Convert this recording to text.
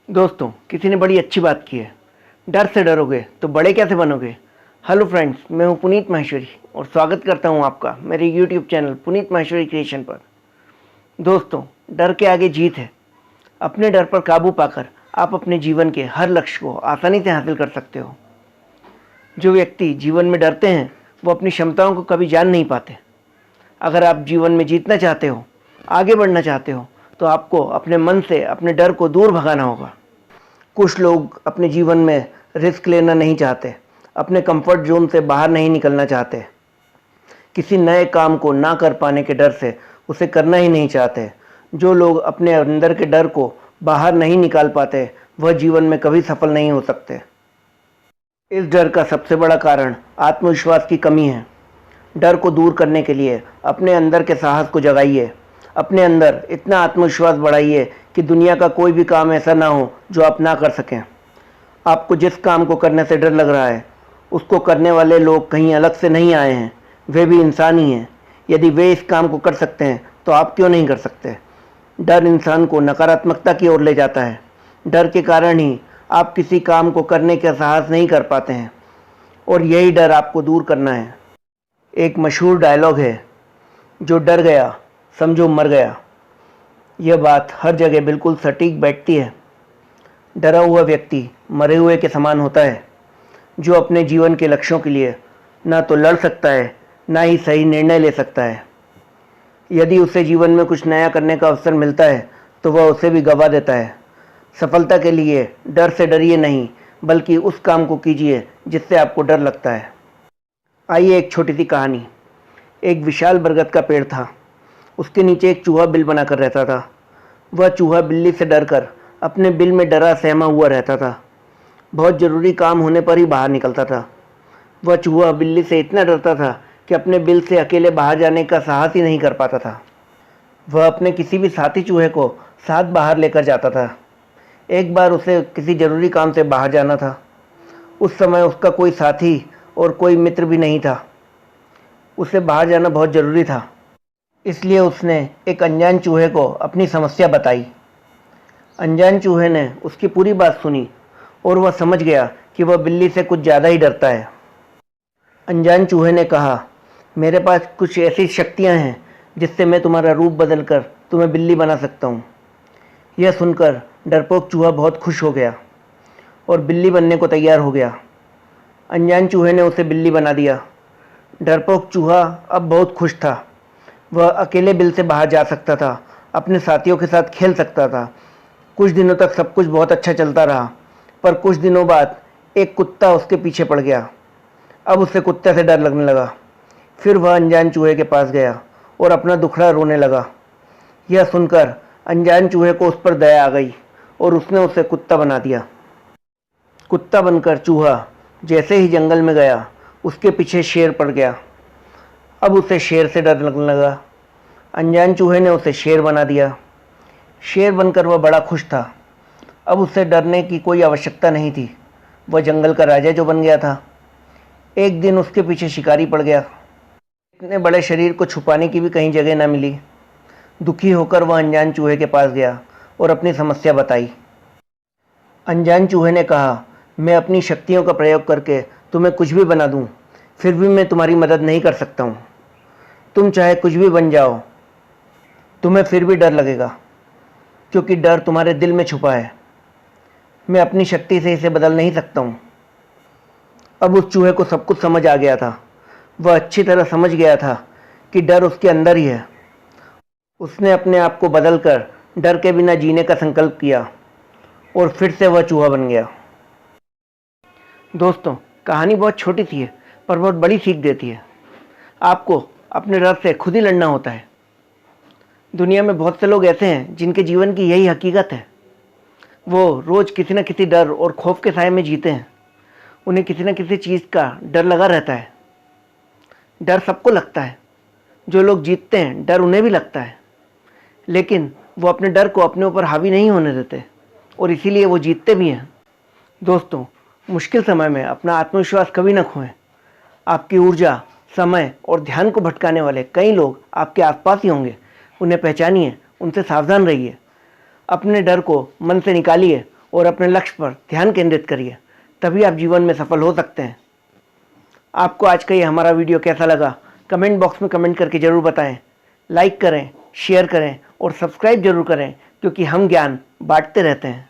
दोस्तों, किसी ने बड़ी अच्छी बात की है। डर से डरोगे तो बड़े कैसे बनोगे। हेलो फ्रेंड्स, मैं हूं पुनीत माहेश्वरी और स्वागत करता हूं आपका मेरे YouTube channel Puneet Maheshwari creation पर। दोस्तों, डर के आगे जीत है। अपने डर पर काबू पाकर आप अपने जीवन के हर लक्ष्य को आसानी से हासिल कर सकते हो। जो व्यक्ति जीवन में डरते हैं वो अपनी क्षमताओं को कभी जान नहीं पाते। अगर आप जीवन में जीतना चाहते हो, आगे बढ़ना चाहते हो, तो आपको अपने मन से अपने डर को दूर भगाना होगा। कुछ लोग अपने जीवन में रिस्क लेना नहीं चाहते, अपने कंफर्ट जोन से बाहर नहीं निकलना चाहते, किसी नए काम को ना कर पाने के डर से उसे करना ही नहीं चाहते। जो लोग अपने अंदर के डर को बाहर नहीं निकाल पाते वह जीवन में कभी सफल नहीं हो सकते। इस डर का सबसे बड़ा कारण आत्मविश्वास की कमी है। डर को दूर करने के लिए अपने अंदर के साहस को जगाइए। अपने अंदर इतना आत्मविश्वास बढ़ाइए कि दुनिया का कोई भी काम ऐसा ना हो जो आप ना कर सकें। आपको जिस काम को करने से डर लग रहा है उसको करने वाले लोग कहीं अलग से नहीं आए हैं, वे भी इंसान ही हैं। यदि वे इस काम को कर सकते हैं तो आप क्यों नहीं कर सकते। डर इंसान को नकारात्मकता की ओर ले जाता है। डर के कारण ही आप किसी काम को करने का साहस नहीं कर पाते हैं और यही डर आपको दूर करना है। एक मशहूर डायलॉग है, जो डर गया समझो मर गया। यह बात हर जगह बिल्कुल सटीक बैठती है। डरा हुआ व्यक्ति मरे हुए के समान होता है, जो अपने जीवन के लक्ष्यों के लिए ना तो लड़ सकता है ना ही सही निर्णय ले सकता है। यदि उसे जीवन में कुछ नया करने का अवसर मिलता है तो वह उसे भी गंवा देता है। सफलता के लिए डर से डरिए नहीं, बल्कि उस काम को कीजिए जिससे आपको डर लगता है। आइए एक छोटी सी कहानी। एक विशाल बरगद का पेड़ था। उसके नीचे एक चूहा बिल बनाकर रहता था। वह चूहा बिल्ली से डरकर अपने बिल में डरा सहमा हुआ रहता था। बहुत ज़रूरी काम होने पर ही बाहर निकलता था। वह चूहा बिल्ली से इतना डरता था कि अपने बिल से अकेले बाहर जाने का साहस ही नहीं कर पाता था। वह अपने किसी भी साथी चूहे को साथ बाहर लेकर जाता था। एक बार उसे किसी ज़रूरी काम से बाहर जाना था। उस समय उसका कोई साथी और कोई मित्र भी नहीं था। उसे बाहर जाना बहुत ज़रूरी था, इसलिए उसने एक अनजान चूहे को अपनी समस्या बताई। अनजान चूहे ने उसकी पूरी बात सुनी और वह समझ गया कि वह बिल्ली से कुछ ज़्यादा ही डरता है। अनजान चूहे ने कहा, मेरे पास कुछ ऐसी शक्तियाँ हैं जिससे मैं तुम्हारा रूप बदलकर तुम्हें बिल्ली बना सकता हूँ। यह सुनकर डरपोक चूहा बहुत खुश हो गया और बिल्ली बनने को तैयार हो गया। अनजान चूहे ने उसे बिल्ली बना दिया। डरपोक चूहा अब बहुत खुश था। वह अकेले बिल से बाहर जा सकता था, अपने साथियों के साथ खेल सकता था। कुछ दिनों तक सब कुछ बहुत अच्छा चलता रहा, पर कुछ दिनों बाद एक कुत्ता उसके पीछे पड़ गया। अब उसे कुत्ते से डर लगने लगा। फिर वह अनजान चूहे के पास गया और अपना दुखड़ा रोने लगा। यह सुनकर अनजान चूहे को उस पर दया आ गई और उसने उसे कुत्ता बना दिया। कुत्ता बनकर चूहा जैसे ही जंगल में गया, उसके पीछे शेर पड़ गया। अब उसे शेर से डर लगने लगा। अनजान चूहे ने उसे शेर बना दिया। शेर बनकर वह बड़ा खुश था। अब उसे डरने की कोई आवश्यकता नहीं थी। वह जंगल का राजा जो बन गया था। एक दिन उसके पीछे शिकारी पड़ गया। इतने बड़े शरीर को छुपाने की भी कहीं जगह न मिली। दुखी होकर वह अनजान चूहे के पास गया और अपनी समस्या बताई। अनजान चूहे ने कहा, मैं अपनी शक्तियों का प्रयोग करके तुम्हें कुछ भी बना दूं, फिर भी मैं तुम्हारी मदद नहीं कर सकता हूं। तुम चाहे कुछ भी बन जाओ, तुम्हें फिर भी डर लगेगा, क्योंकि डर तुम्हारे दिल में छुपा है। मैं अपनी शक्ति से इसे बदल नहीं सकता हूं। अब उस चूहे को सब कुछ समझ आ गया था। वह अच्छी तरह समझ गया था कि डर उसके अंदर ही है। उसने अपने आप को बदलकर डर के बिना जीने का संकल्प किया और फिर से वह चूहा बन गया। दोस्तों, कहानी बहुत छोटी सी है पर बहुत बड़ी सीख देती है। आपको अपने डर से खुद ही लड़ना होता है। दुनिया में बहुत से लोग ऐसे हैं जिनके जीवन की यही हकीकत है। वो रोज़ किसी न किसी डर और खौफ के साए में जीते हैं। उन्हें किसी न किसी चीज़ का डर लगा रहता है। डर सबको लगता है। जो लोग जीतते हैं डर उन्हें भी लगता है, लेकिन वो अपने डर को अपने ऊपर हावी नहीं होने देते और इसीलिए वो जीतते भी हैं। दोस्तों, मुश्किल समय में अपना आत्मविश्वास कभी न खोएं। आपकी ऊर्जा, समय और ध्यान को भटकाने वाले कई लोग आपके आसपास ही होंगे। उन्हें पहचानिए, उनसे सावधान रहिए। अपने डर को मन से निकालिए और अपने लक्ष्य पर ध्यान केंद्रित करिए, तभी आप जीवन में सफल हो सकते हैं। आपको आज का ये हमारा वीडियो कैसा लगा कमेंट बॉक्स में कमेंट करके ज़रूर बताएं। लाइक करें, शेयर करें और सब्सक्राइब जरूर करें, क्योंकि हम ज्ञान बांटते रहते हैं।